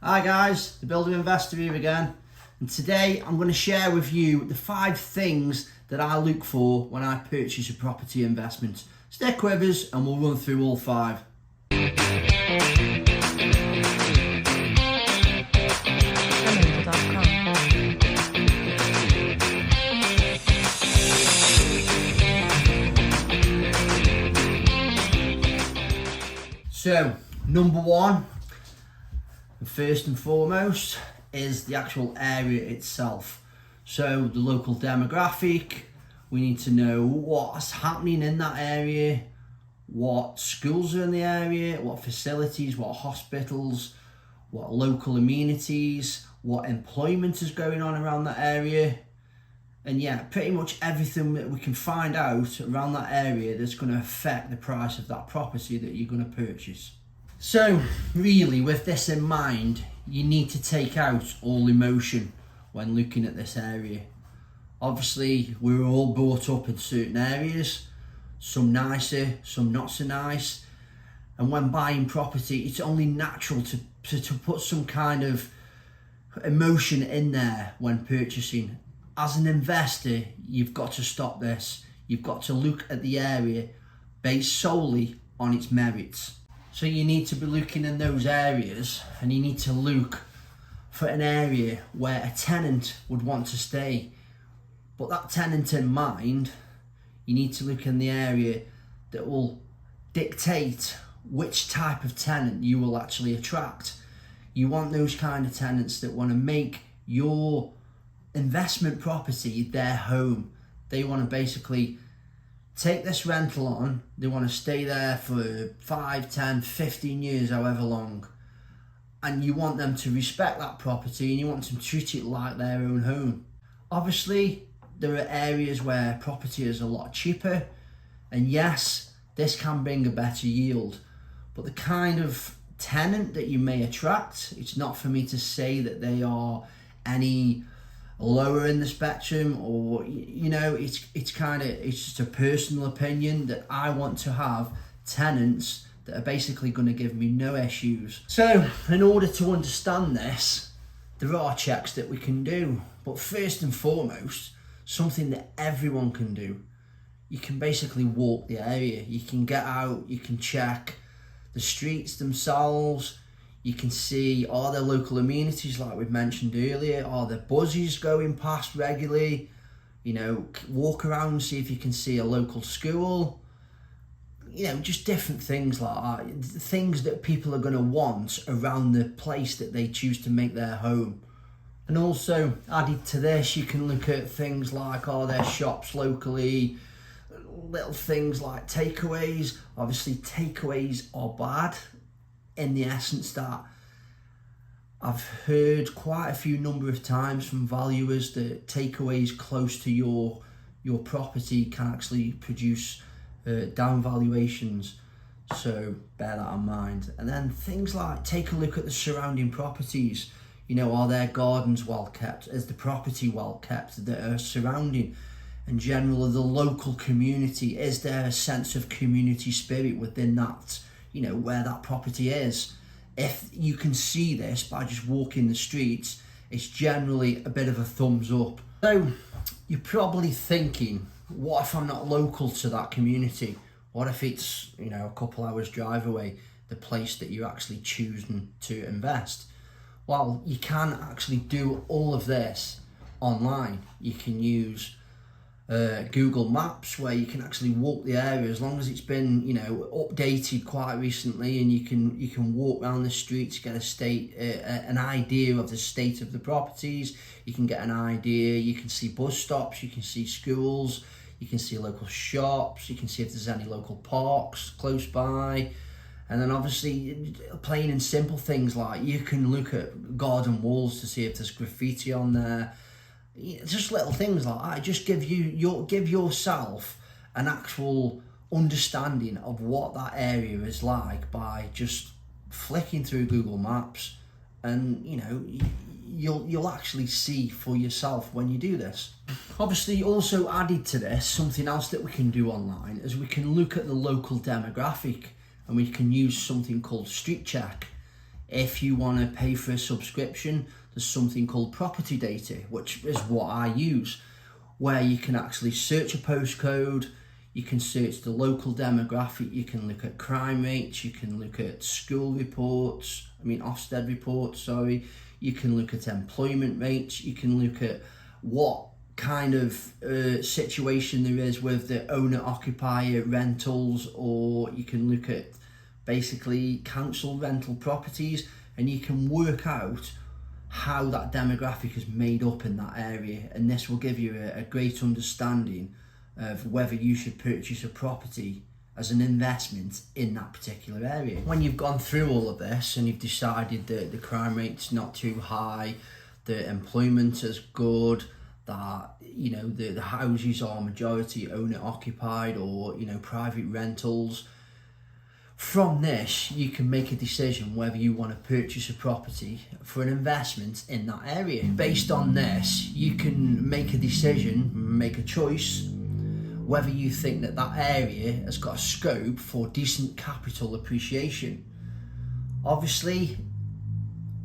Hi guys, the Builder Investor here again, and today I'm going to share with you the 5 things that I look for when I purchase a property investment. Stick with us and we'll run through all 5. So, number 1, first and foremost, is the actual area itself. So the local demographic, we need to know what's happening in that area, what schools are in the area, what facilities, what hospitals, what local amenities, what employment is going on around that area. And yeah, pretty much everything that we can find out around that area that's going to affect the price of that property that you're going to purchase. So really, with this in mind, you need to take out all emotion when looking at this area. Obviously, we're all brought up in certain areas, some nicer, some not so nice. And when buying property, it's only natural to put some kind of emotion in there when purchasing. As an investor, you've got to stop this. You've got to look at the area based solely on its merits. So you need to be looking in those areas, and you need to look for an area where a tenant would want to stay. But that tenant in mind, you need to look in the area that will dictate which type of tenant you will actually attract. You want those kind of tenants that want to make your investment property their home. They want to basically take this rental on, they want to stay there for 5, 10, 15 years, however long. And you want them to respect that property and you want them to treat it like their own home. Obviously, there are areas where property is a lot cheaper. And yes, this can bring a better yield. But the kind of tenant that you may attract, it's not for me to say that they are any lower in the spectrum, or it's just a personal opinion that I want to have tenants that are basically going to give me no issues. So in order to understand this, there are checks that we can do, but first and foremost, something that everyone can do, you can basically walk the area. You can get out, you can check the streets themselves. You can see, are there local amenities like we've mentioned earlier? Are there buses going past regularly? Walk around, see if you can see a local school. Just different things like that. Things that people are going to want around the place that they choose to make their home. And also, added to this, you can look at things like, are there shops locally? Little things like takeaways. Obviously, takeaways are bad, in the essence that I've heard quite a few number of times from valuers that takeaways close to your property can actually produce down valuations. So bear that in mind. And then things like, take a look at the surrounding properties. Are their gardens well kept? Is the property well kept that are surrounding? And generally the local community, is there a sense of community spirit within that, where that property is? If you can see this by just walking the streets, it's generally a bit of a thumbs up. So you're probably thinking, what if I'm not local to that community? What if it's, a couple hours drive away, the place that you're actually choosing to invest? Well, you can actually do all of this online. You can use Google Maps, where you can actually walk the area as long as it's been updated quite recently, and you can walk around the streets, get an idea of the state of the properties. You can get an idea, you can see bus stops, you can see schools, you can see local shops, you can see if there's any local parks close by. And then obviously plain and simple things like, you can look at garden walls to see if there's graffiti on there. Just little things like that. Just give yourself an actual understanding of what that area is like by just flicking through Google Maps, and you'll actually see for yourself when you do this. Obviously, also added to this, something else that we can do online is we can look at the local demographic, and we can use something called Street Check. If you want to pay for a subscription, there's something called property data, which is what I use, where you can actually search a postcode, you can search the local demographic, you can look at crime rates, you can look at school reports, Ofsted reports, sorry, you can look at employment rates, you can look at what kind of situation there is with the owner-occupier rentals, or you can look at basically council rental properties, and you can work out how that demographic is made up in that area, and this will give you a great understanding of whether you should purchase a property as an investment in that particular area. When you've gone through all of this and you've decided that the crime rate's not too high, the employment is good, that the houses are majority owner occupied or private rentals, from this you can make a decision whether you want to purchase a property for an investment in that area. Based on this, you can make a decision, make a choice, whether you think that that area has got a scope for decent capital appreciation. Obviously,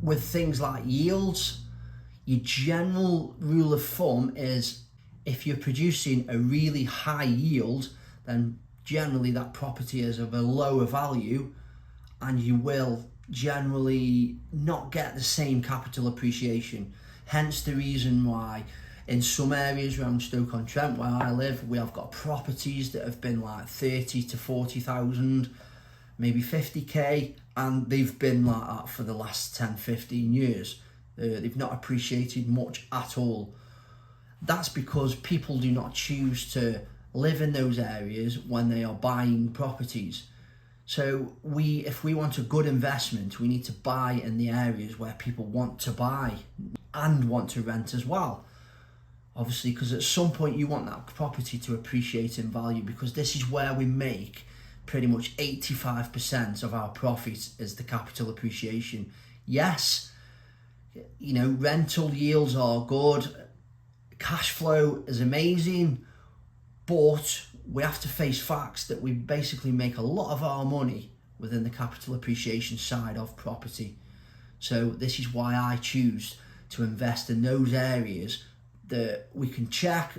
with things like yields, your general rule of thumb is if you're producing a really high yield, then generally that property is of a lower value, and you will generally not get the same capital appreciation. Hence the reason why in some areas around Stoke-on-Trent where I live, we have got properties that have been like 30 to 40,000, maybe 50k, and they've been like that for the last 10, 15 years. They've not appreciated much at all. That's because people do not choose to live in those areas when they are buying properties. So if we want a good investment, we need to buy in the areas where people want to buy and want to rent as well. Obviously, because at some point you want that property to appreciate in value, because this is where we make pretty much 85% of our profit is the capital appreciation. Yes, rental yields are good, cash flow is amazing, but we have to face facts that we basically make a lot of our money within the capital appreciation side of property. So this is why I choose to invest in those areas that we can check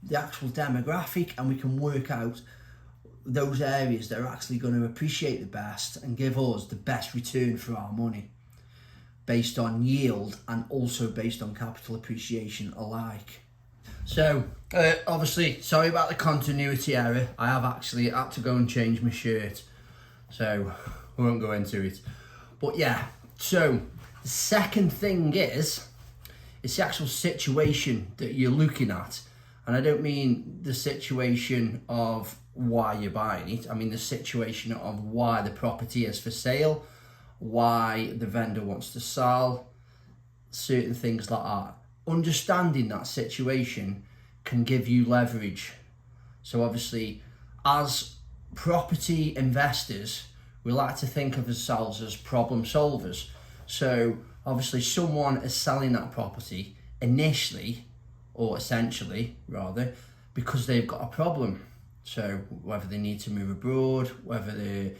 the actual demographic, and we can work out those areas that are actually going to appreciate the best and give us the best return for our money, based on yield and also based on capital appreciation alike. So obviously, sorry about the continuity error, I have actually had to go and change my shirt, so we won't go into it. But yeah, so the second thing is, it's the actual situation that you're looking at. And I don't mean the situation of why you're buying it, I mean the situation of why the property is for sale, why the vendor wants to sell, certain things like that. Understanding that situation can give you leverage. So obviously, as property investors, we like to think of ourselves as problem solvers. So obviously someone is selling that property initially, or essentially rather, because they've got a problem. So whether they need to move abroad, whether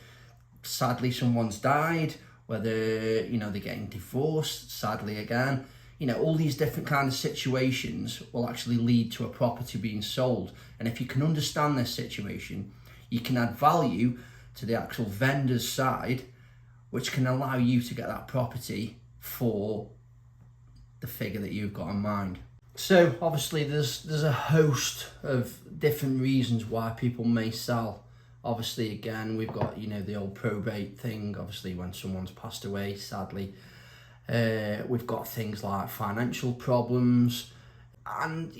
sadly someone's died, whether they're getting divorced, sadly again, all these different kind of situations will actually lead to a property being sold. And if you can understand this situation, you can add value to the actual vendor's side, which can allow you to get that property for the figure that you've got in mind. So obviously there's a host of different reasons why people may sell. Obviously, again, we've got the old probate thing, obviously when someone's passed away, sadly. We've got things like financial problems, and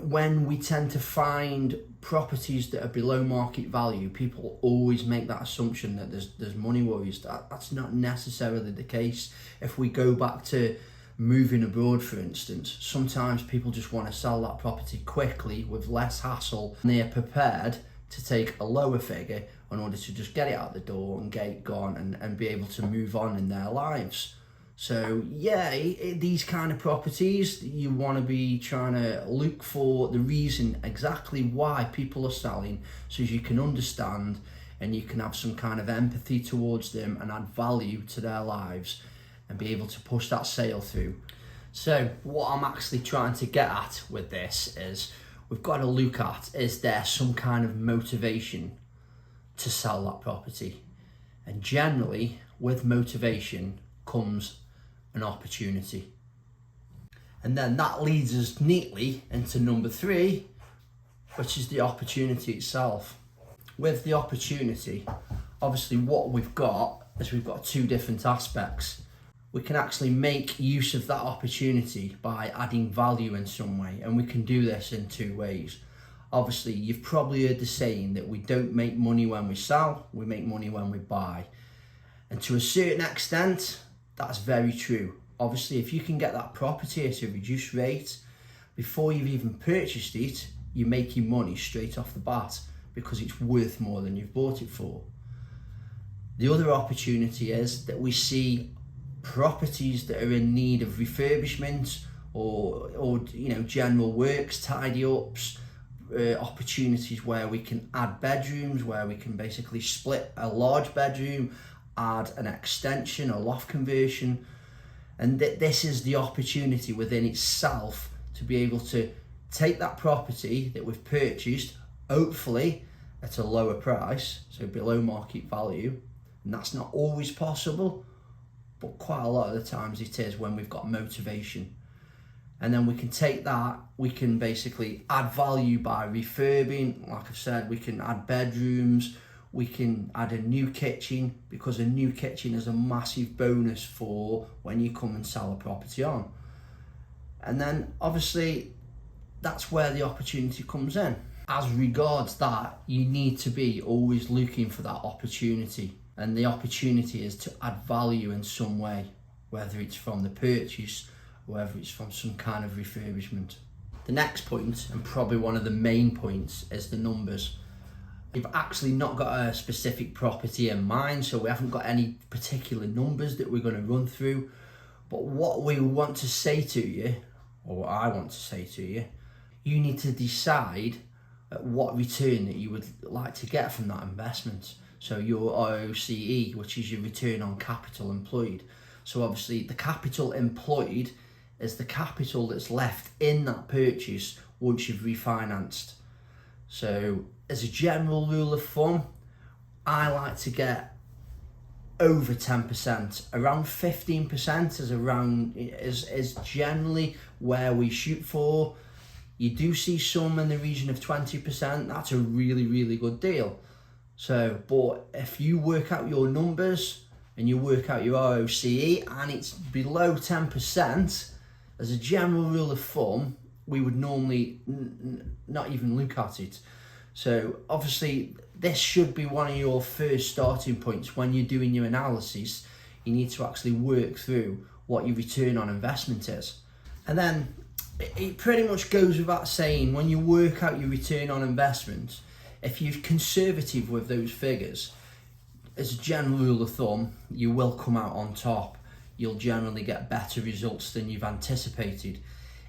when we tend to find properties that are below market value, people always make that assumption that there's money worries. That's not necessarily the case. If we go back to moving abroad, for instance, sometimes people just want to sell that property quickly with less hassle, and they are prepared to take a lower figure in order to just get it out the door and get it gone and be able to move on in their lives. So yeah, these kind of properties, you want to be trying to look for the reason exactly why people are selling, so as you can understand and you can have some kind of empathy towards them and add value to their lives and be able to push that sale through. So what I'm actually trying to get at with this is we've got to look at, is there some kind of motivation to sell that property? And generally with motivation comes an opportunity. And then that leads us neatly into number 3, which is the opportunity itself. With the opportunity, obviously what we've got is we've got 2 different aspects. We can actually make use of that opportunity by adding value in some way, and we can do this in 2 ways. Obviously, you've probably heard the saying that we don't make money when we sell, we make money when we buy. And to a certain extent, that's very true. Obviously, if you can get that property at a reduced rate, before you've even purchased it, you're making money straight off the bat because it's worth more than you've bought it for. The other opportunity is that we see properties that are in need of refurbishment or general works, tidy ups, opportunities where we can add bedrooms, where we can basically split a large bedroom, add an extension, a loft conversion, and this is the opportunity within itself to be able to take that property that we've purchased, hopefully at a lower price, so below market value, and that's not always possible, but quite a lot of the times it is when we've got motivation. And then we can take that, we can basically add value by refurbing. Like I've said, we can add bedrooms, we can add a new kitchen, because a new kitchen is a massive bonus for when you come and sell a property on. And then obviously that's where the opportunity comes in. As regards that, you need to be always looking for that opportunity. And the opportunity is to add value in some way, whether it's from the purchase, or whether it's from some kind of refurbishment. The next point, and probably one of the main points, is the numbers. We've actually not got a specific property in mind, so we haven't got any particular numbers that we're going to run through. But what we want to say to you, or what I want to say to you, you need to decide what return that you would like to get from that investment. So your ROCE, which is your return on capital employed. So obviously the capital employed is the capital that's left in that purchase once you've refinanced. So as a general rule of thumb, I like to get over 10%. Around 15% is generally where we shoot for. You do see some in the region of 20%. That's a really, really good deal. So, but if you work out your numbers and you work out your ROCE and it's below 10%, as a general rule of thumb, we would normally not even look at it. So obviously this should be one of your first starting points when you're doing your analysis. You need to actually work through what your return on investment is. And then it pretty much goes without saying, when you work out your return on investment, if you're conservative with those figures, as a general rule of thumb, you will come out on top. You'll generally get better results than you've anticipated.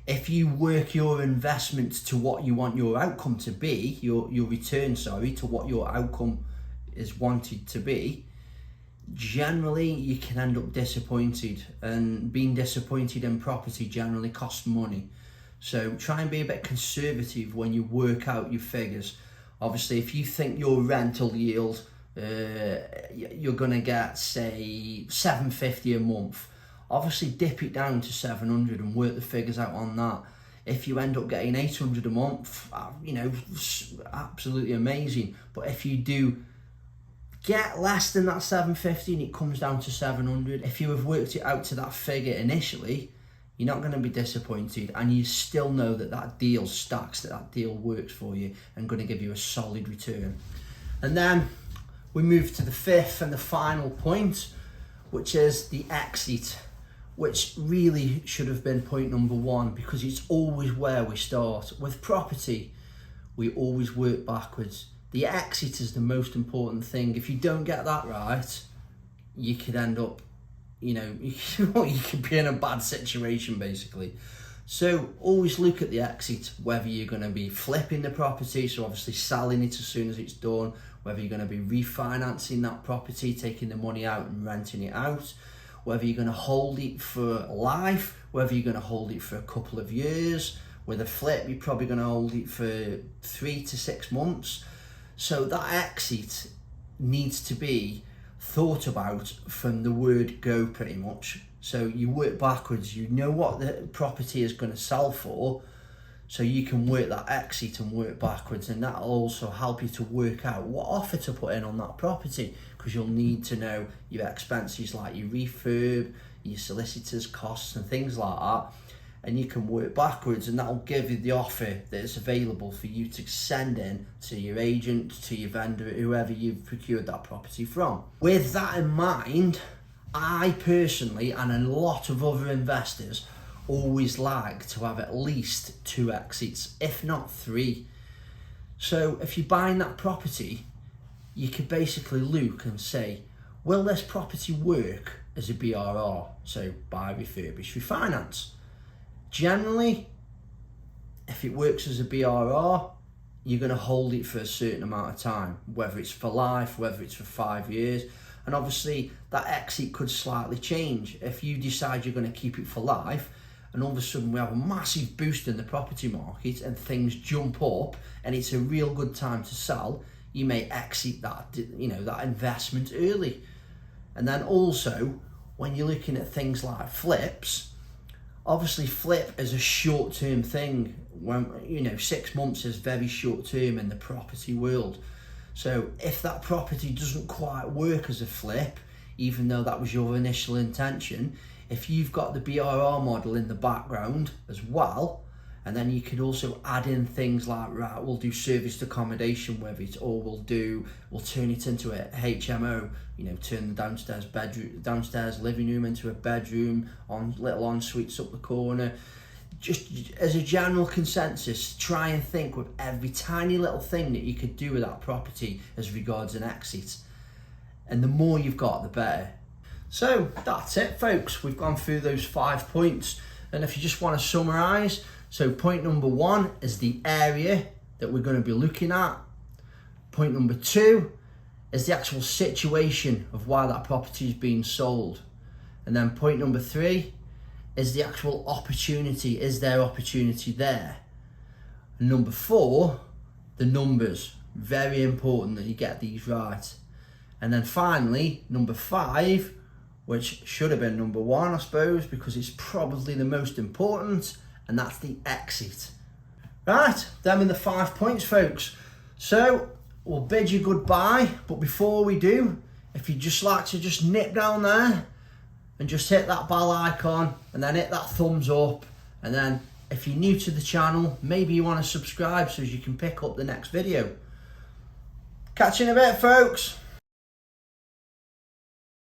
If you work your investment to what you want your outcome to be, your return, to what your outcome is wanted to be, generally you can end up disappointed, and being disappointed in property generally costs money. So try and be a bit conservative when you work out your figures. Obviously, if you think your rental yield, you're going to get, say, $750 a month, obviously dip it down to 700 and work the figures out on that. If you end up getting 800 a month, absolutely amazing. But if you do get less than that 750 and it comes down to 700, if you have worked it out to that figure initially, you're not going to be disappointed, and you still know that that deal stacks, that deal works for you and going to give you a solid return. And then we move to the fifth and the final point, which is the exit, which really should have been point number 1, because it's always where we start. With property, we always work backwards. The exit is the most important thing. If you don't get that right, you could end up, you could be in a bad situation basically. So always look at the exit, whether you're going to be flipping the property, so obviously selling it as soon as it's done, whether you're going to be refinancing that property, taking the money out and renting it out, whether you're going to hold it for life, whether you're going to hold it for a couple of years. With a flip, you're probably going to hold it for 3 to 6 months. So that exit needs to be thought about from the word go, pretty much. So you work backwards, you know what the property is going to sell for, so you can work that exit and work backwards, and that'll also help you to work out what offer to put in on that property, because you'll need to know your expenses like your refurb, your solicitors costs and things like that, and you can work backwards, and that'll give you the offer that is available for you to send in to your agent, to your vendor, whoever you've procured that property from. With that in mind, I personally, and a lot of other investors, always like to have at least 2 exits, if not 3. So if you're buying that property, you could basically look and say, will this property work as a BRR? So buy, refurbish, refinance. Generally, if it works as a BRR, you're going to hold it for a certain amount of time, whether it's for life, whether it's for 5 years. And obviously that exit could slightly change. If you decide you're going to keep it for life, and all of a sudden we have a massive boost in the property market and things jump up and it's a real good time to sell, you may exit that, that investment early. And then also, when you're looking at things like flips, obviously flip is a short-term thing. When 6 months is very short-term in the property world. So if that property doesn't quite work as a flip, even though that was your initial intention, if you've got the BRR model in the background as well, and then you could also add in things like, right, we'll do serviced accommodation with it, or we'll turn it into a HMO, turn the downstairs living room into a bedroom, on little en-suites up the corner. Just as a general consensus, try and think with every tiny little thing that you could do with that property as regards an exit. And the more you've got, the better. So that's it, folks. We've gone through those 5 points. And if you just want to summarise, so point number 1 is the area that we're going to be looking at. Point number 2 is the actual situation of why that property is being sold. And then point number 3 is the actual opportunity. Is there opportunity there? And number 4, the numbers. Very important that you get these right. And then finally, number 5, which should have been number 1, I suppose, because it's probably the most important, and that's the exit. Right, them are the 5 points, folks. So we'll bid you goodbye, but before we do, if you'd just like to just nip down there and just hit that bell icon and then hit that thumbs up, and then if you're new to the channel, maybe you want to subscribe so as you can pick up the next video. Catch you in a bit, folks.